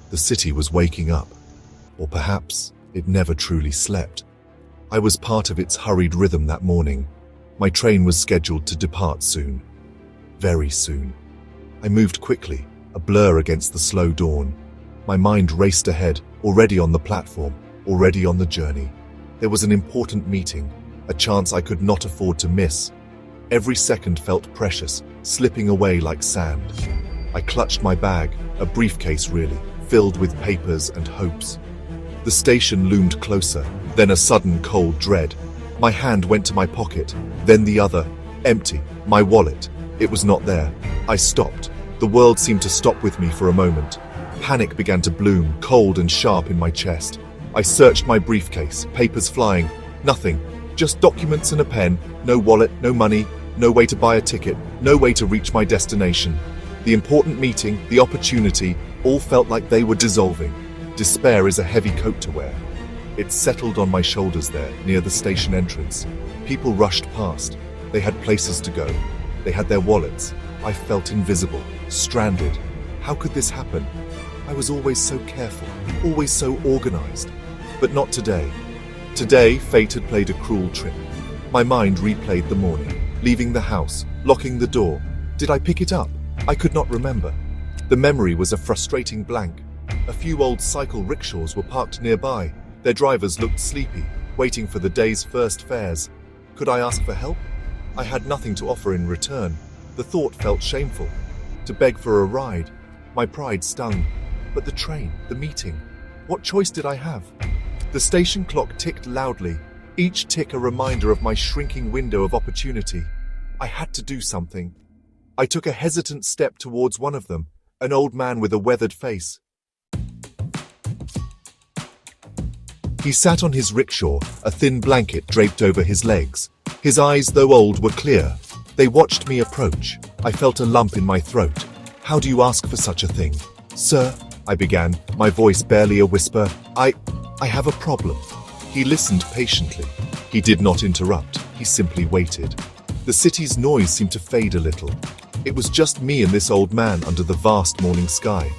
The city was waking up, or perhaps it never truly slept. I was part of its hurried rhythm that morning. My train was scheduled to depart soon. Very soon. I moved quickly, a blur against the slow dawn. My mind raced ahead, already on the platform, already on the journey. There was an important meeting, a chance I could not afford to miss. Every second felt precious, slipping away like sand. I clutched my bag, a briefcase really, filled with papers and hopes. The station loomed closer, then a sudden cold dread. My hand went to my pocket, then the other, empty, my wallet. It was not there. I stopped. The world seemed to stop with me for a moment. Panic began to bloom, cold and sharp in my chest. I searched my briefcase, papers flying. Nothing. Just documents and a pen. No wallet, no money, no way to buy a ticket, no way to reach my destination. The important meeting, the opportunity, all felt like they were dissolving. Despair is a heavy coat to wear. It settled on my shoulders there, near the station entrance. People rushed past. They had places to go. They had their wallets. I felt invisible, stranded. How could this happen? I was always so careful, always so organized. But not today. Today, fate had played a cruel trick. My mind replayed the morning, leaving the house, locking the door. Did I pick it up? I could not remember. The memory was a frustrating blank. A few old cycle rickshaws were parked nearby. Their drivers looked sleepy, waiting for the day's first fares. Could I ask for help? I had nothing to offer in return. The thought felt shameful. To beg for a ride. My pride stung. But the train, the meeting, what choice did I have? The station clock ticked loudly, each tick a reminder of my shrinking window of opportunity. I had to do something. I took a hesitant step towards one of them, an old man with a weathered face. He sat on his rickshaw, a thin blanket draped over his legs. His eyes, though old, were clear. They watched me approach. I felt a lump in my throat. How do you ask for such a thing? Sir, I began, my voice barely a whisper. I have a problem. He listened patiently. He did not interrupt. He simply waited. The city's noise seemed to fade a little. It was just me and this old man under the vast morning sky.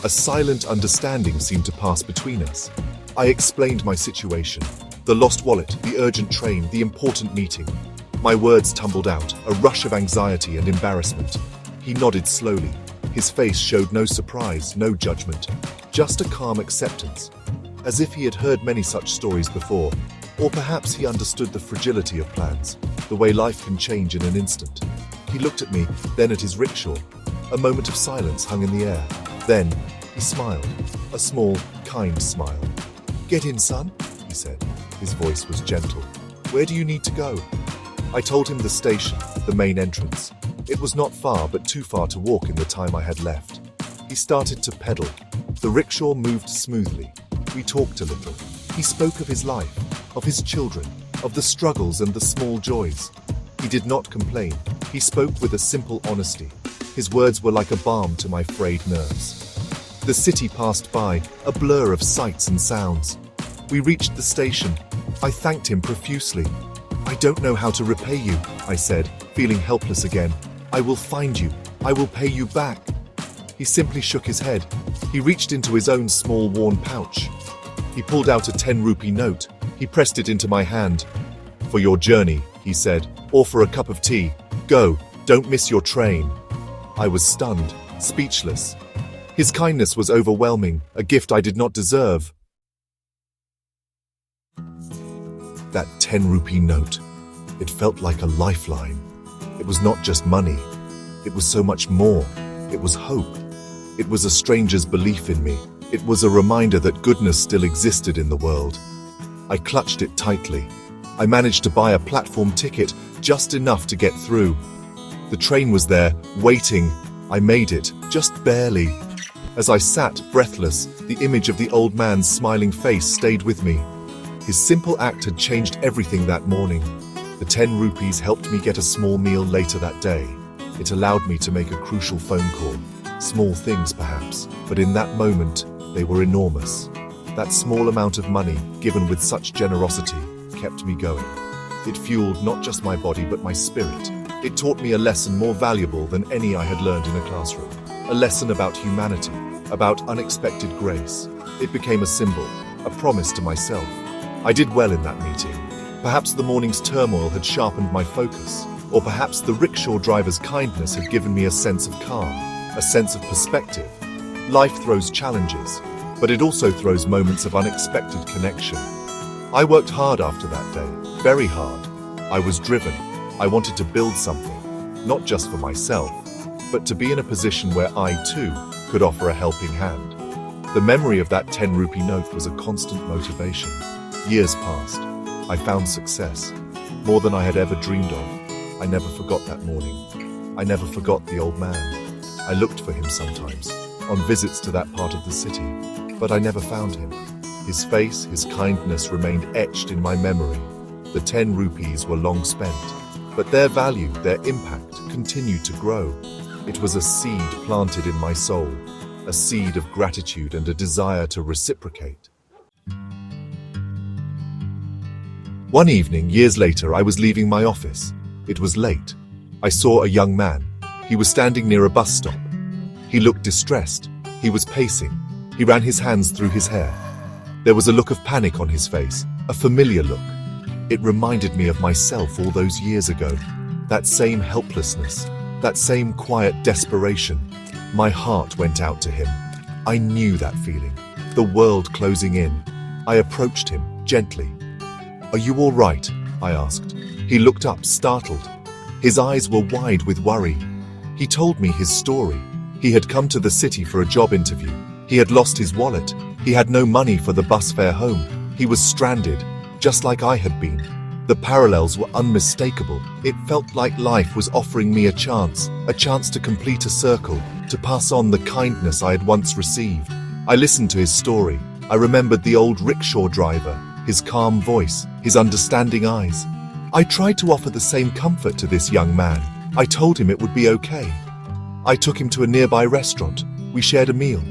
A silent understanding seemed to pass between us. I explained my situation. The lost wallet, the urgent train, the important meeting. My words tumbled out, a rush of anxiety and embarrassment. He nodded slowly. His face showed no surprise, no judgment, just a calm acceptance, as if he had heard many such stories before, or perhaps he understood the fragility of plans, the way life can change in an instant. He looked at me, then at his rickshaw. A moment of silence hung in the air. Then he smiled, a small, kind smile. "Get in, son," he said. His voice was gentle. "Where do you need to go?" I told him the station, the main entrance. It was not far, but too far to walk in the time I had left. He started to pedal. The rickshaw moved smoothly. We talked a little. He spoke of his life, of his children, of the struggles and the small joys. He did not complain. He spoke with a simple honesty. His words were like a balm to my frayed nerves. The city passed by, a blur of sights and sounds. We reached the station. I thanked him profusely. "I don't know how to repay you," I said, feeling helpless again. "I will find you. I will pay you back." He simply shook his head. He reached into his own small worn pouch. He pulled out a 10-rupee note. He pressed it into my hand. "For your journey," he said, "or for a cup of tea. Go, don't miss your train." I was stunned, speechless. His kindness was overwhelming, a gift I did not deserve. That 10-rupee note. It felt like a lifeline. It was not just money. It was so much more. It was hope. It was a stranger's belief in me. It was a reminder that goodness still existed in the world. I clutched it tightly. I managed to buy a platform ticket, just enough to get through. The train was there, waiting. I made it, just barely. As I sat, breathless, the image of the old man's smiling face stayed with me. His simple act had changed everything that morning. The 10 rupees helped me get a small meal later that day. It allowed me to make a crucial phone call. Small things, perhaps, but in that moment, they were enormous. That small amount of money, given with such generosity, kept me going. It fueled not just my body, but my spirit. It taught me a lesson more valuable than any I had learned in a classroom. A lesson about humanity, about unexpected grace. It became a symbol, a promise to myself. I did well in that meeting. Perhaps the morning's turmoil had sharpened my focus, or perhaps the rickshaw driver's kindness had given me a sense of calm, a sense of perspective. Life throws challenges, but it also throws moments of unexpected connection. I worked hard after that day, very hard. I was driven. I wanted to build something, not just for myself, but to be in a position where I, too, could offer a helping hand. The memory of that 10 rupee note was a constant motivation. Years passed. I found success, more than I had ever dreamed of. I never forgot that morning. I never forgot the old man. I looked for him sometimes, on visits to that part of the city, but I never found him. His face, his kindness remained etched in my memory. The 10 rupees were long spent, but their value, their impact, continued to grow. It was a seed planted in my soul, a seed of gratitude and a desire to reciprocate. One evening, years later, I was leaving my office. It was late. I saw a young man. He was standing near a bus stop. He looked distressed. He was pacing. He ran his hands through his hair. There was a look of panic on his face, a familiar look. It reminded me of myself all those years ago. That same helplessness, that same quiet desperation. My heart went out to him. I knew that feeling, the world closing in. I approached him, gently. "Are you all right?" I asked. He looked up, startled. His eyes were wide with worry. He told me his story. He had come to the city for a job interview. He had lost his wallet. He had no money for the bus fare home. He was stranded, just like I had been. The parallels were unmistakable. It felt like life was offering me a chance to complete a circle, to pass on the kindness I had once received. I listened to his story. I remembered the old rickshaw driver, his calm voice, his understanding eyes. I tried to offer the same comfort to this young man. I told him it would be okay. I took him to a nearby restaurant. We shared a meal.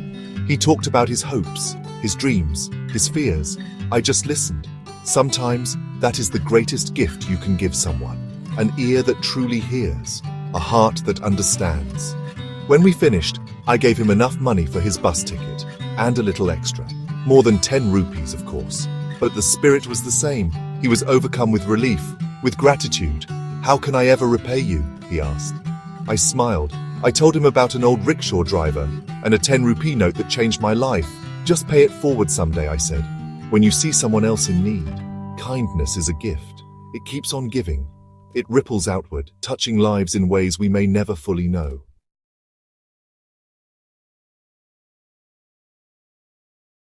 He talked about his hopes, his dreams, his fears. I just listened. Sometimes that is the greatest gift you can give someone. An ear that truly hears, a heart that understands. When we finished, I gave him enough money for his bus ticket, and a little extra. More than 10 rupees, of course. But the spirit was the same. He was overcome with relief, with gratitude. "How can I ever repay you?" he asked. I smiled. I told him about an old rickshaw driver and a 10 rupee note that changed my life. "Just pay it forward someday," I said. When you see someone else in need, kindness is a gift. It keeps on giving. It ripples outward, touching lives in ways we may never fully know.